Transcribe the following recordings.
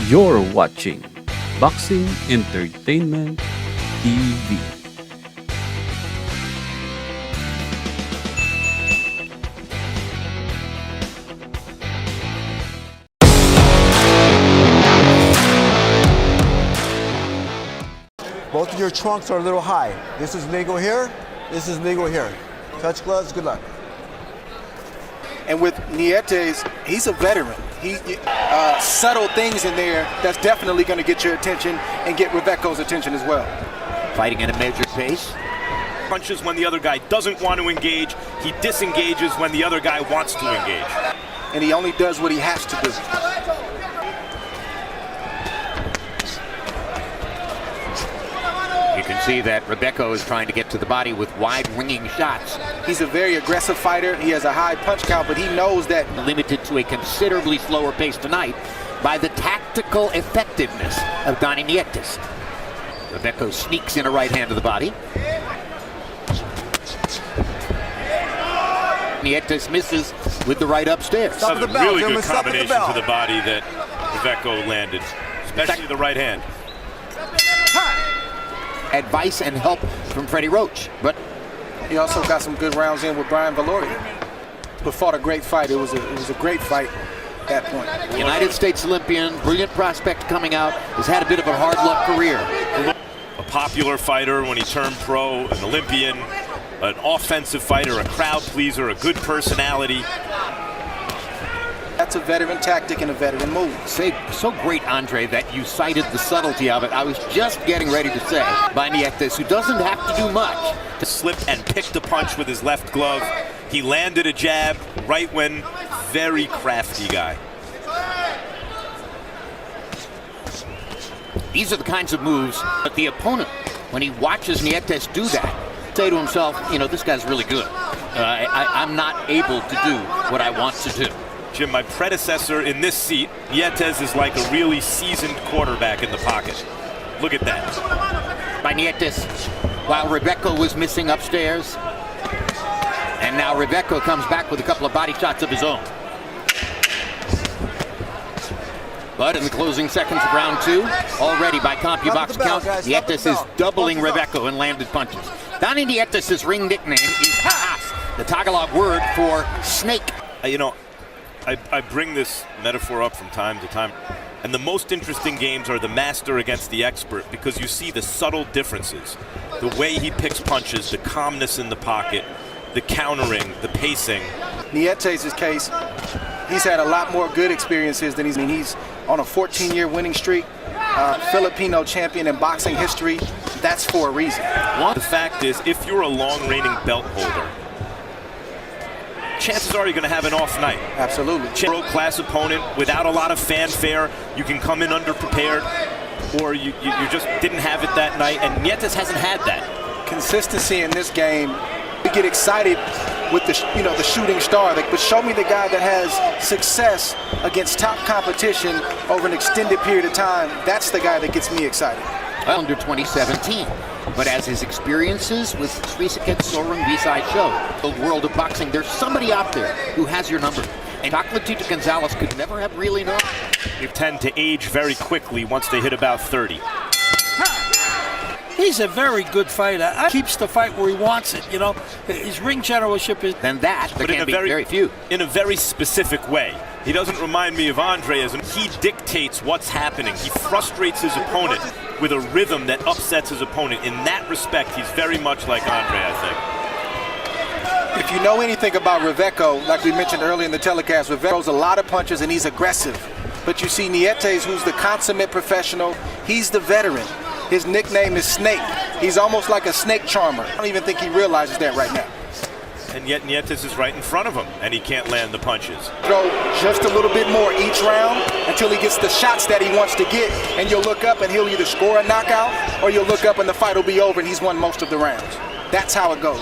You're watching Boxing Entertainment TV. Both of your trunks are a little high. This is legal here. This is legal here. Touch gloves. Good luck. And with Nietes, he's a veteran. He subtle things in there that's definitely going to get your attention and get Reveco's attention as well. Fighting at a measured pace. Punches when the other guy doesn't want to engage. He disengages when the other guy wants to engage. And he only does what he has to do. You can see that Reveco is trying to get to the body with wide ringing shots. He's a very aggressive fighter. He has a high punch count, but he knows that. Limited to a considerably slower pace tonight by the tactical effectiveness of Donnie Nietes. Reveco sneaks in a right hand to the body. Nietes misses with the right upstairs. That was a really good combination to the body that Reveco landed, especially the right hand. Advice and help from Freddie Roach, but he also got some good rounds in with Brian Valoria, but fought a great fight. It was a great fight at that point. United States Olympian, brilliant prospect coming out, has had a bit of a hard luck career. A popular fighter when he turned pro, an Olympian, an offensive fighter, a crowd pleaser, a good personality. That's a veteran tactic and a veteran move. So great, Andre, that you cited the subtlety of it. I was just getting ready to say, by Nietes, who doesn't have to do much. To slip and picked a punch with his left glove. He landed a jab right when, very crafty guy. These are the kinds of moves that the opponent, when he watches Nietes do that, say to himself, you know, this guy's really good. I'm not able to do what I want to do. Jim, my predecessor in this seat, Nietes is like a really seasoned quarterback in the pocket. Look at that. By Nietes, while Reveco was missing upstairs. And now Reveco comes back with a couple of body shots of his own. But in the closing seconds of round two, already by CompuBox count, Nietes is doubling Reveco in landed punches. Donnie Nietes' ring nickname is Hahas, the Tagalog word for snake. You know, I bring this metaphor up from time to time. And the most interesting games are the master against the expert, because you see the subtle differences. The way he picks punches, the calmness in the pocket, the countering, the pacing. Nietes' case, he's had a lot more good experiences than he's on a 14-year winning streak. Filipino champion in boxing history. That's for a reason. The fact is, if you're a long-reigning belt holder, chances are you're going to have an off night. Absolutely. World-class opponent without a lot of fanfare. You can come in underprepared, or you just didn't have it that night, and Nietes hasn't had that. Consistency in this game. We get excited with the shooting star, but show me the guy that has success against top competition over an extended period of time. That's the guy that gets me excited. Under 2017. But as his experiences with Srisaket Sorung Visai show, the world of boxing, there's somebody out there who has your number. And Chocolatito Gonzalez could never have really known. They tend to age very quickly once they hit about 30. He's a very good fighter. Keeps the fight where he wants it, you know. His ring generalship is... Then there can be very few. In a very specific way. He doesn't remind me of Andre as he dictates what's happening. He frustrates his opponent with a rhythm that upsets his opponent. In that respect, he's very much like Andre, I think. If you know anything about Reveco, like we mentioned earlier in the telecast, Reveco throws a lot of punches and he's aggressive. But you see Nietes, who's the consummate professional, he's the veteran. His nickname is Snake. He's almost like a snake charmer. I don't even think he realizes that right now. And yet Nietes is right in front of him, and he can't land the punches. Throw just a little bit more each round until he gets the shots that he wants to get, and you'll look up and he'll either score a knockout, or you'll look up and the fight will be over and he's won most of the rounds. That's how it goes.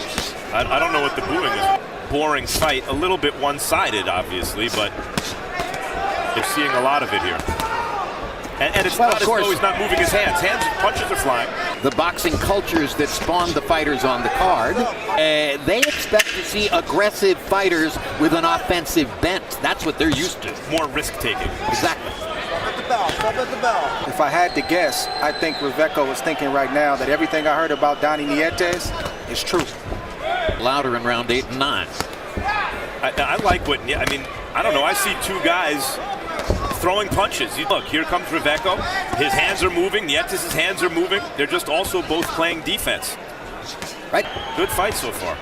I don't know what the booing is. Boring fight, a little bit one-sided, obviously, but they're seeing a lot of it here. And it's not as though he's not moving his hands. Punches are flying. The boxing cultures that spawned the fighters on the card, they expect to see aggressive fighters with an offensive bent. That's what they're used to. More risk-taking. Exactly. bell. Stop at the bell. If I had to guess, I think Reveco is thinking right now that everything I heard about Donnie Nietes is true. Louder in round 8 and 9. I like what, I mean, I don't know. I see two guys throwing punches. Look, here comes Reveco. His hands are moving. Nietes' hands are moving. They're just also both playing defense. Right. Good fight so far.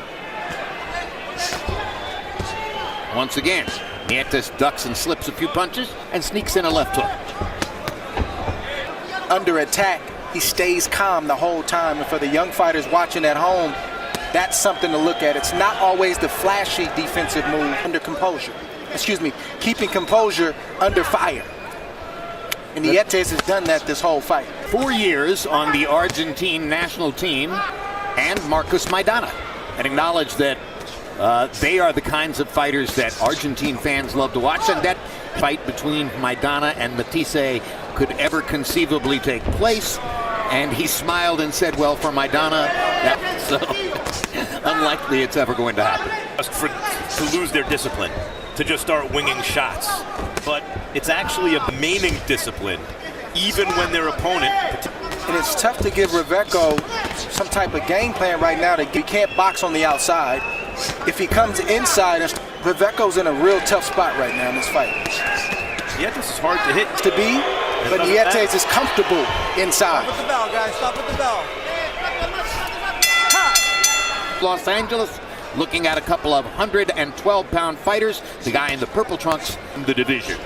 Once again, Nietes ducks and slips a few punches and sneaks in a left hook. Under attack, he stays calm the whole time. And for the young fighters watching at home, that's something to look at. It's not always the flashy defensive move under composure. Excuse me, keeping composure under fire. And Nietes has done that this whole fight. 4 years on the Argentine national team, and Marcos Maidana. And acknowledge that they are the kinds of fighters that Argentine fans love to watch, and that fight between Maidana and Matisse could ever conceivably take place. And he smiled and said, well, for Maidana, that's so unlikely it's ever going to happen. To lose their discipline, to just start winging shots. But it's actually a remaining discipline, even when their opponent. And it's tough to give Reveco some type of game plan right now. He can't box on the outside. If he comes inside, Reveco's in a real tough spot right now in this fight. Nietes is hard to hit. To be, but Nietes is comfortable inside. Stop at the bell, guys. Stop at the bell. Los Angeles looking at a couple of 112-pound fighters. The guy in the purple trunks in the division.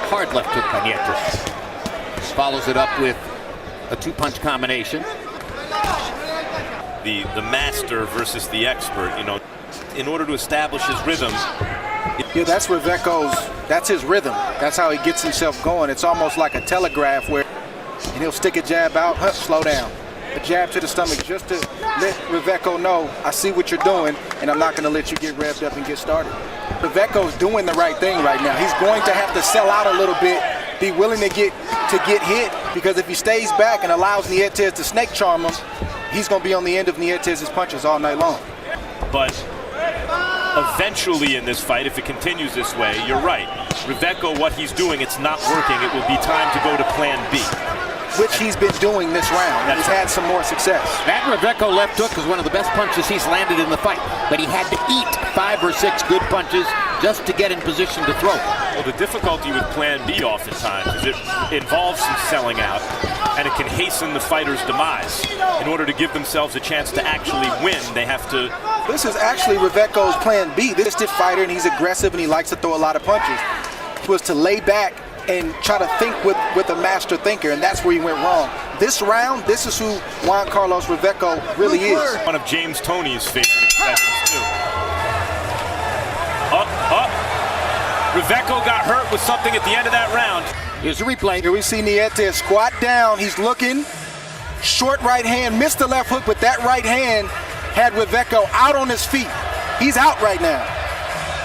Hard left hook by Nietes. Follows it up with a 2-punch combination. The master versus the expert, you know, in order to establish his rhythm. Yeah, that's that's his rhythm. That's how he gets himself going. It's almost like a telegraph where he'll stick a jab out, slow down. A jab to the stomach just to let Reveco know, I see what you're doing, and I'm not going to let you get revved up and get started. Reveco's doing the right thing right now. He's going to have to sell out a little bit, be willing to get hit, because if he stays back and allows Nietes to snake charm him, he's going to be on the end of Nietes' punches all night long. But eventually in this fight, if it continues this way, you're right. Reveco, what he's doing, it's not working. It will be time to go to plan B. Which he's been doing this round. He's had some more success. That Reveco left hook is one of the best punches he's landed in the fight, but he had to eat 5 or 6 good punches just to get in position to throw. Well, the difficulty with plan B oftentimes is it involves some selling out, and it can hasten the fighter's demise. In order to give themselves a chance to actually win, they have to... This is actually Reveco's plan B. This is a fighter, and he's aggressive, and he likes to throw a lot of punches. It was to lay back and try to think with a master thinker, and that's where he went wrong. This round, this is who Juan Carlos Reveco really is. One of James Toney's favorite expressions, too. Reveco got hurt with something at the end of that round. Here's a replay. Here we see Nietes squat down. He's looking. Short right hand, missed the left hook, but that right hand had Reveco out on his feet. He's out right now.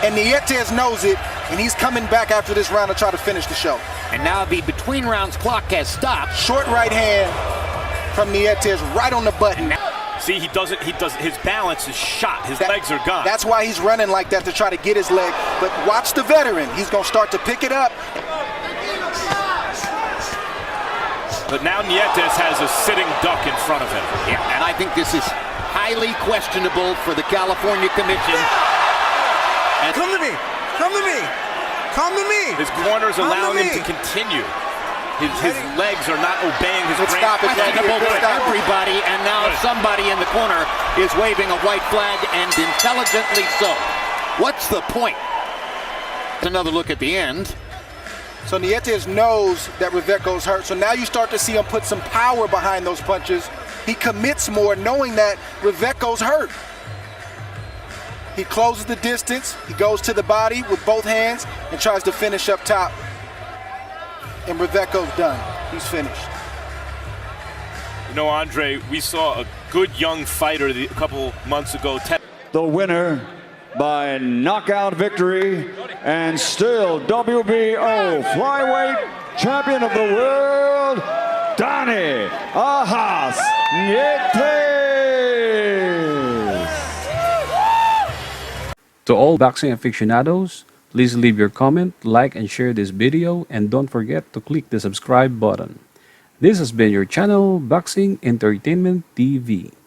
And Nietes knows it, and he's coming back after this round to try to finish the show. And now the between rounds clock has stopped. Short right hand from Nietes right on the button. See, his balance is shot. His legs are gone. That's why he's running like that, to try to get his leg. But watch the veteran. He's going to start to pick it up. But now Nietes has a sitting duck in front of him. Yeah, and I think this is highly questionable for the California Commission. Come to me. Come to me. Come to me. His corner's allowing him to continue. His legs are not obeying his brain. Stop it. Questionable for everybody, and now somebody in the corner is waving a white flag, and intelligently so. What's the point? Another look at the end. So Nietes knows that Reveco's hurt, so now you start to see him put some power behind those punches. He commits more knowing that Reveco's hurt. He closes the distance, he goes to the body with both hands and tries to finish up top. And Reveco's done. He's finished. You know, Andre, we saw a good young fighter a couple months ago. The winner by knockout victory and still WBO flyweight champion of the world, Donnie Nietes. To all boxing aficionados, Please leave your comment, like, and share this video, and don't forget to click the subscribe button. This has been your channel, Boxing Entertainment TV.